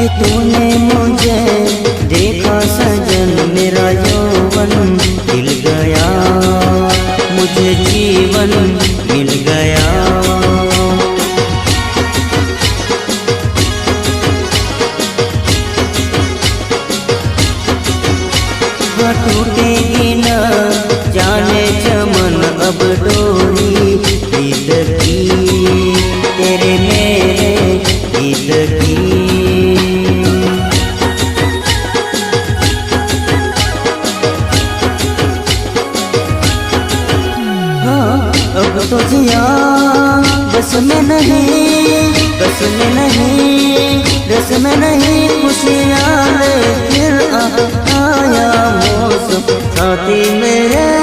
तूने मुझे देखा सजन, मेरा यौवन खिल गया, मुझे जीवन मिल गया। टूटेगी न जाने चमन अब डोरी प्रीत की, तेरे मेरे गीत की। हाँ अब तो जिया बस में नहीं, बस में नहीं, रस में नहीं, खुशियाँ ले फिर आया मौसम साथी मेरे।